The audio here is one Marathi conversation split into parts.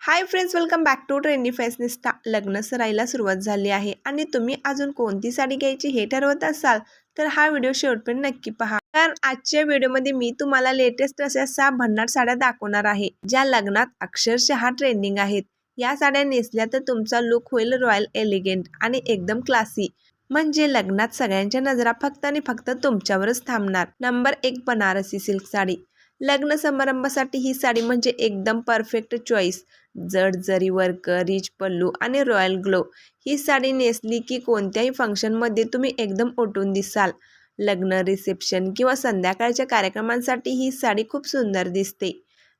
High friends, welcome back to trendy fashionista. लग्न सराईला सुरुवात झाली आहे आणि तुम्ही अजून कोणती साडी घ्यायची हे ठरवत असाल तर हा व्हिडिओ शेवटपर्यंत नक्की पहा. कारण आजच्या व्हिडिओमध्ये मी तुम्हाला लेटेस्ट अशा 6 भन्नाट साड्या दाखवणार आहे ज्या लग्नात अक्षरशः ट्रेंडिंग आहेत. या साड्या नेसल्या तर तुमचा लुक होईल रॉयल, एलिगंट आणि एकदम क्लासी. म्हणजे लग्नात सगळ्यांच्या नजरा फक्त आणि फक्त तुमच्यावरच थांबणार. Number 1, Banarasi silk sari. लग्न समारंभासाठी ही साडी म्हणजे एकदम परफेक्ट चॉईस. जड जरी वर्क, रिच पल्लू आणि रॉयल ग्लो. ही साडी नेसली की कोणत्याही फंक्शनमध्ये तुम्ही एकदम उठून दिसाल. लग्न, रिसेप्शन किंवा संध्याकाळच्या कार्यक्रमांसाठी ही साडी खूप सुंदर दिसते.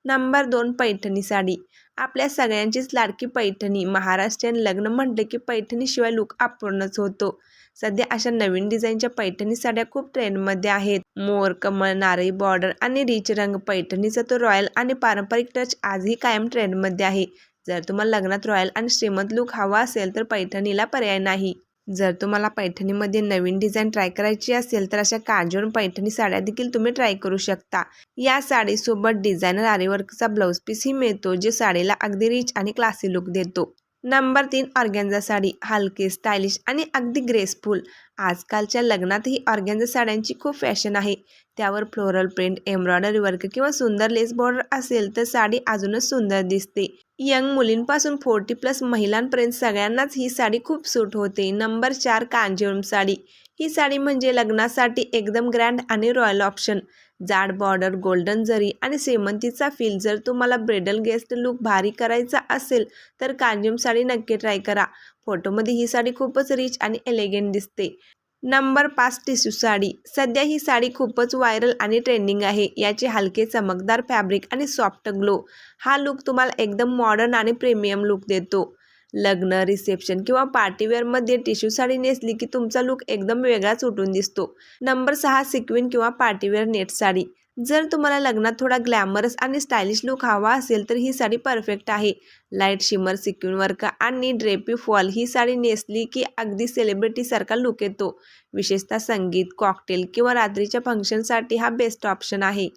नंबर 2, पैठणी साडी. आपल्या सगळ्यांचीच लाडकी पैठणी. महाराष्ट्रीयन लग्न म्हटलं की पैठणीशिवाय लुक अपूर्णच होतो. सध्या अशा नवीन डिझाईनच्या पैठणी साड्या खूप ट्रेंडमध्ये आहेत. मोर, कमळ, नारळी बॉर्डर आणि रिच रंग. पैठणीचा तो रॉयल आणि पारंपरिक टच आजही कायम ट्रेंडमध्ये आहे. जर तुम्हाला लग्नात रॉयल आणि श्रीमंत लुक हवा असेल तर पैठणीला पर्याय नाही. जर तुम्हाला पैठणीमध्ये नवीन डिझाईन ट्राय करायची असेल तर अशा कांजीवरम पैठणी साड्या देखील तुम्ही ट्राय करू शकता. या साडीसोबत डिझायनर आरीवर्कचा ब्लाऊज पीसही मिळतो, जे साडीला अगदी रिच आणि क्लासी लुक देतो. Number 3, organza sari. हलके, स्टायलिश आणि अगदी ग्रेसफुल. आजकालच्या लग्नातही ऑर्गॅन्झा साड्यांची खूप फॅशन आहे. त्यावर फ्लोरल प्रिंट, एम्ब्रॉयडरी वर्क किंवा सुंदर लेस बॉर्डर असेल तर साडी अजूनच सुंदर दिसते. यंग मुलींपासून 40+ महिलांपर्यंत सगळ्यांनाच ही साडी खूप सूट होते. नंबर 4, कांजीवरम साडी. ही साडी म्हणजे लग्नासाठी एकदम ग्रँड आणि रॉयल ऑप्शन. जाड बॉर्डर, गोल्डन जरी आणि श्रीमंतीचा फील. जर तुम्हाला ब्रायडल गेस्ट लुक भारी करायचा असेल तर कांजीवरम साडी नक्की ट्राय करा. फोटोमध्ये ही साडी खूपच रिच आणि एलिगंट दिसते. Number 5, tissue sari. सध्या ही साडी खूपच व्हायरल आणि ट्रेंडिंग आहे. याचे हलके चमकदार फॅब्रिक आणि सॉफ्ट ग्लो हा लुक तुम्हाला एकदम मॉडर्न आणि प्रीमियम लुक देतो. लग्न, रिसेप्शन किंवा पार्टीवेअरमध्ये टिश्यू साडी नेसली की तुमचा लुक एकदम वेगळाच उठून दिसतो. नंबर 6, सिक्विन किंवा पार्टीवेअर नेट साडी. जर तुम्हाला लग्नात थोडा ग्लॅमरस आणि स्टायलिश लुक हवा असेल तर ही साडी परफेक्ट आहे. लाईट शिमर, सिक्विन वर्क आणि ड्रेपी फॉल. ही साडी नेसली की अगदी सेलिब्रिटीसारखा लुक येतो. विशेषतः संगीत, कॉकटेल किंवा रात्रीच्या फंक्शनसाठी हा बेस्ट ऑप्शन आहे.